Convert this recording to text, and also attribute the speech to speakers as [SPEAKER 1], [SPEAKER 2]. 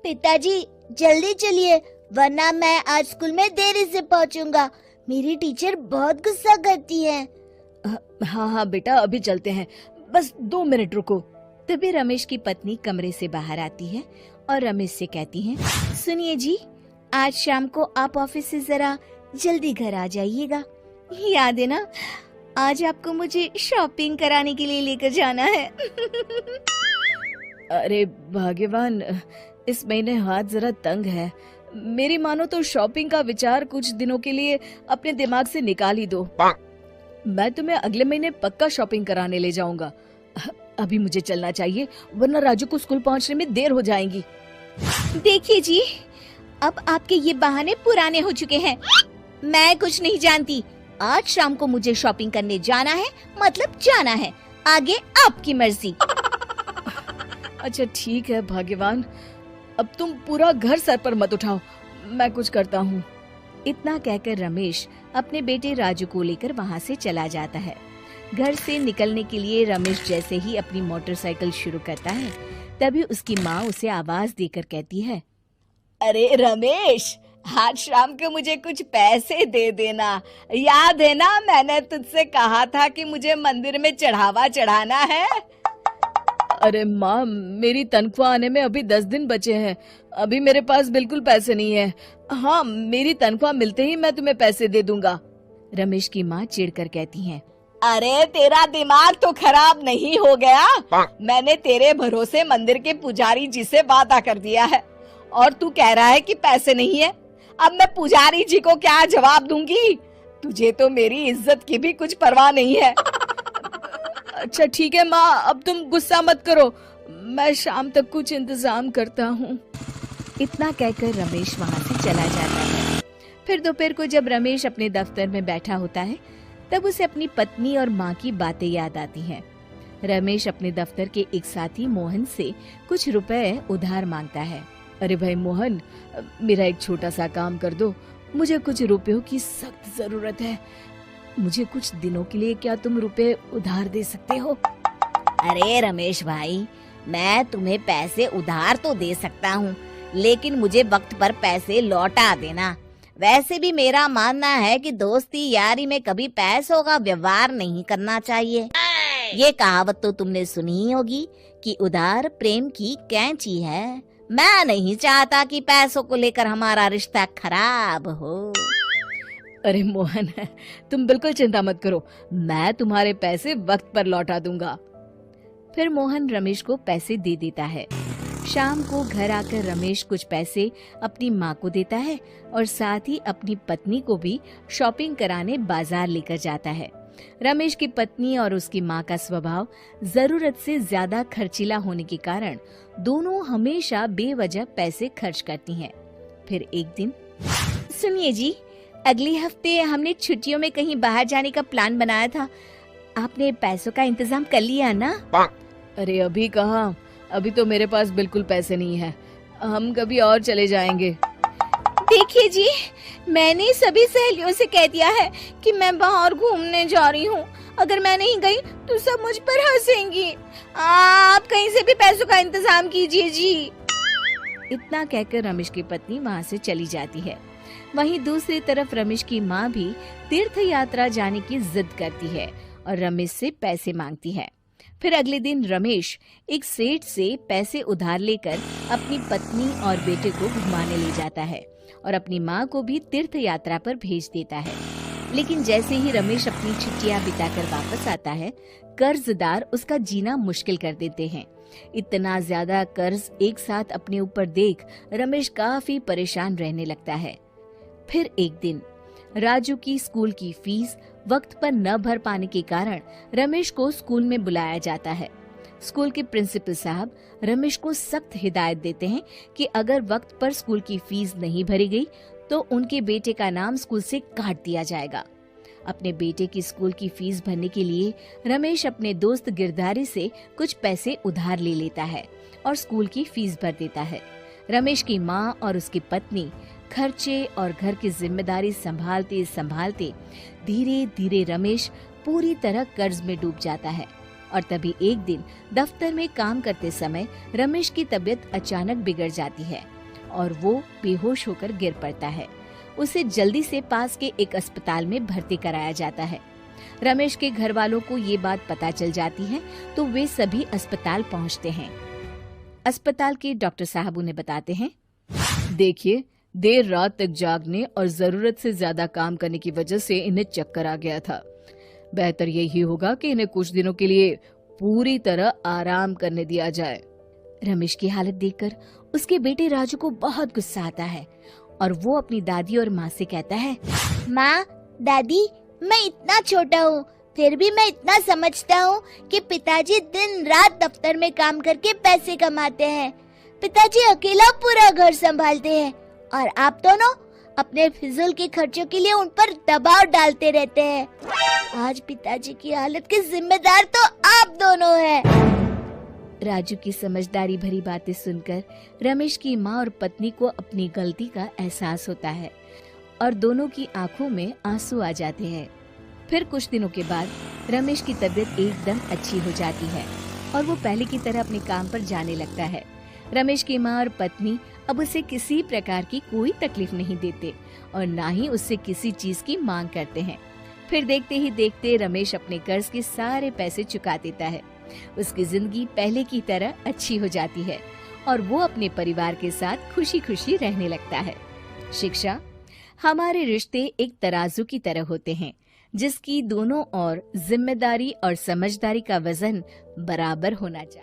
[SPEAKER 1] पिताजी जल्दी चलिए, वरना मैं आज स्कूल में देरी से पहुंचूंगा। मेरी टीचर बहुत गुस्सा करती है।
[SPEAKER 2] हाँ हाँ बेटा, अभी चलते हैं, बस 2 मिनट रुको।
[SPEAKER 3] तभी रमेश की पत्नी कमरे से बाहर आती है और रमेश से कहती है, सुनिए जी, आज शाम को आप ऑफिस से जरा जल्दी घर आ जाइएगा। याद है ना, आज आपको मुझे शॉपिंग कराने के लिए लेकर जाना है।
[SPEAKER 2] अरे भाग्यवान, इस महीने हाथ जरा तंग है। मेरी मानो तो शॉपिंग का विचार कुछ दिनों के लिए अपने दिमाग से निकाल ही दो। मैं तुम्हें अगले महीने पक्का शॉपिंग कराने ले जाऊंगा। अभी मुझे चलना चाहिए, वरना राजू को स्कूल पहुंचने में देर हो जाएगी।
[SPEAKER 3] देखिए जी, अब आपके ये बहाने पुराने हो चुके हैं। मैं कुछ नहीं जानती। आज शाम को मुझे शॉपिंग करने जाना है, मतलब जाना है। आगे आपकी मर्जी।
[SPEAKER 2] अच्छा ठीक है भाग्यवान, अब तुम पूरा घर सर पर मत उठाओ, मैं कुछ करता हूँ।
[SPEAKER 3] इतना कहकर रमेश अपने बेटे राजू को लेकर वहाँ से चला जाता है। घर से निकलने के लिए रमेश जैसे ही अपनी मोटरसाइकिल शुरू करता है, तभी उसकी माँ उसे आवाज देकर कहती है,
[SPEAKER 2] अरे रमेश, आज शाम को मुझे कुछ पैसे दे देना। याद है ना, मैंने तुझसे कहा था कि मुझे मंदिर में चढ़ावा चढ़ाना है। अरे माँ, मेरी तनख्वाह आने में अभी 10 दिन बचे हैं। अभी मेरे पास बिल्कुल पैसे नहीं है। हाँ, मेरी तनख्वाह मिलते ही मैं तुम्हें पैसे दे दूंगा।
[SPEAKER 3] रमेश की माँ चिढ़कर कहती है,
[SPEAKER 2] अरे तेरा दिमाग तो खराब नहीं हो गया? मैंने तेरे भरोसे मंदिर के पुजारी जी से वादा कर दिया है और तू कह रहा है कि पैसे नहीं है। अब मैं पुजारी जी को क्या जवाब दूंगी? तुझे तो मेरी इज्जत की भी कुछ परवाह नहीं है। अच्छा ठीक है माँ, अब तुम गुस्सा मत करो, मैं शाम तक कुछ इंतजाम करता हूँ।
[SPEAKER 3] इतना कहकर रमेश वहाँ से चला जाता है। फिर दोपहर को जब रमेश अपने दफ्तर में बैठा होता है, तब उसे अपनी पत्नी और माँ की बातें याद आती हैं। रमेश अपने दफ्तर के एक साथी मोहन से कुछ रुपए उधार मांगता है।
[SPEAKER 2] अरे भाई मोहन, मेरा एक छोटा सा काम कर दो, मुझे कुछ रुपयों की सख्त जरूरत है। मुझे कुछ दिनों के लिए क्या तुम रुपए उधार दे सकते हो?
[SPEAKER 1] अरे रमेश भाई, मैं तुम्हें पैसे उधार तो दे सकता हूँ, लेकिन मुझे वक्त पर पैसे लौटा देना। वैसे भी मेरा मानना है कि दोस्ती यारी में कभी पैसों का व्यवहार नहीं करना चाहिए। ये कहावत तो तुमने सुनी ही होगी कि उधार प्रेम की कैंची है। मैं नहीं चाहता कि पैसों को लेकर हमारा रिश्ता खराब हो।
[SPEAKER 2] अरे मोहन, तुम बिल्कुल चिंता मत करो, मैं तुम्हारे पैसे वक्त पर लौटा दूंगा।
[SPEAKER 3] फिर मोहन रमेश को पैसे दे देता है। शाम को घर आकर रमेश कुछ पैसे अपनी माँ को देता है और साथ ही अपनी पत्नी को भी शॉपिंग कराने बाजार लेकर जाता है। रमेश की पत्नी और उसकी माँ का स्वभाव जरूरत से ज्यादा खर्चीला होने के कारण दोनों हमेशा बेवजह पैसे खर्च करती हैं। फिर एक दिन, सुनिए जी, अगले हफ्ते हमने छुट्टियों में कहीं बाहर जाने का प्लान बनाया था। आपने पैसों का इंतजाम कर लिया ना?
[SPEAKER 2] अरे अभी कहाँ, अभी तो मेरे पास बिल्कुल पैसे नहीं है। हम कभी और चले जाएंगे।
[SPEAKER 3] देखिए जी, मैंने सभी सहेलियों से कह दिया है कि मैं बाहर घूमने जा रही हूँ। अगर मैं नहीं गई तो सब मुझ पर हंसेंगी। आप कहीं से भी पैसों का इंतजाम कीजिए जी। इतना कहकर रमेश की पत्नी वहाँ से चली जाती है। वहीं दूसरी तरफ रमेश की माँ भी तीर्थ यात्रा जाने की जिद करती है और रमेश से पैसे मांगती है। फिर अगले दिन रमेश एक सेठ से पैसे उधार लेकर अपनी पत्नी और बेटे को घुमाने ले जाता है और अपनी माँ को भी तीर्थ यात्रा पर भेज देता है। लेकिन जैसे ही रमेश अपनी छुट्टियां बिताकर वापस आता है, कर्जदार उसका जीना मुश्किल कर देते हैं। इतना ज्यादा कर्ज एक साथ अपने ऊपर देख रमेश काफी परेशान रहने लगता है। फिर एक दिन राजू की स्कूल की फीस वक्त पर न भर पाने के कारण रमेश को स्कूल में बुलाया जाता है। स्कूल के प्रिंसिपल साहब रमेश को सख्त हिदायत देते हैं कि अगर वक्त पर स्कूल की फीस नहीं भरी गई तो उनके बेटे का नाम स्कूल से काट दिया जाएगा। अपने बेटे की स्कूल की फीस भरने के लिए रमेश अपने दोस्त गिरधारी से कुछ पैसे उधार ले लेता है और स्कूल की फीस भर देता है। रमेश की माँ और उसकी पत्नी खर्चे और घर की जिम्मेदारी संभालते संभालते धीरे धीरे रमेश पूरी तरह कर्ज में डूब जाता है।
[SPEAKER 1] और तभी एक दिन दफ्तर में काम करते समय रमेश की तबीयत अचानक बिगड़ जाती है और वो बेहोश होकर गिर पड़ता है। उसे जल्दी से पास के एक अस्पताल में भर्ती कराया जाता है। रमेश के घर वालों को ये बात पता चल जाती है तो वे सभी अस्पताल पहुंचते हैं। अस्पताल के डॉक्टर साहब उन्हें बताते हैं,
[SPEAKER 4] देखिए, देर रात तक जागने और जरूरत से ज्यादा काम करने की वजह से इन्हें चक्कर आ गया था। बेहतर यही होगा कि इन्हें कुछ दिनों के लिए पूरी तरह आराम करने दिया जाए।
[SPEAKER 1] रमेश की हालत देखकर उसके बेटे राजू को बहुत गुस्सा आता है और वो अपनी दादी और माँ से कहता है,
[SPEAKER 3] माँ, दादी, मैं इतना छोटा हूँ, फिर भी मैं इतना समझता हूँ कि पिताजी दिन रात दफ्तर में काम करके पैसे कमाते हैं। पिताजी अकेला पूरा घर संभालते हैं और आप दोनों अपने फिजूल के खर्चों के लिए उन पर दबाव डालते रहते हैं। आज पिताजी की हालत के जिम्मेदार तो आप दोनों हैं।
[SPEAKER 1] राजू की समझदारी भरी बातें सुनकर रमेश की माँ और पत्नी को अपनी गलती का एहसास होता है और दोनों की आंखों में आंसू आ जाते हैं। फिर कुछ दिनों के बाद रमेश की तबीयत एकदम अच्छी हो जाती है और वो पहले की तरह अपने काम पर जाने लगता है। रमेश की माँ और पत्नी अब उसे किसी प्रकार की कोई तकलीफ नहीं देते और ना ही उससे किसी चीज की मांग करते हैं। फिर देखते ही देखते रमेश अपने कर्ज के सारे पैसे चुका देता है। उसकी जिंदगी पहले की तरह अच्छी हो जाती है और वो अपने परिवार के साथ खुशी खुशी रहने लगता है। शिक्षा, हमारे रिश्ते एक तराजू की तरह होते हैं जिसकी दोनों ओर जिम्मेदारी और समझदारी का वजन बराबर होना चाहिए।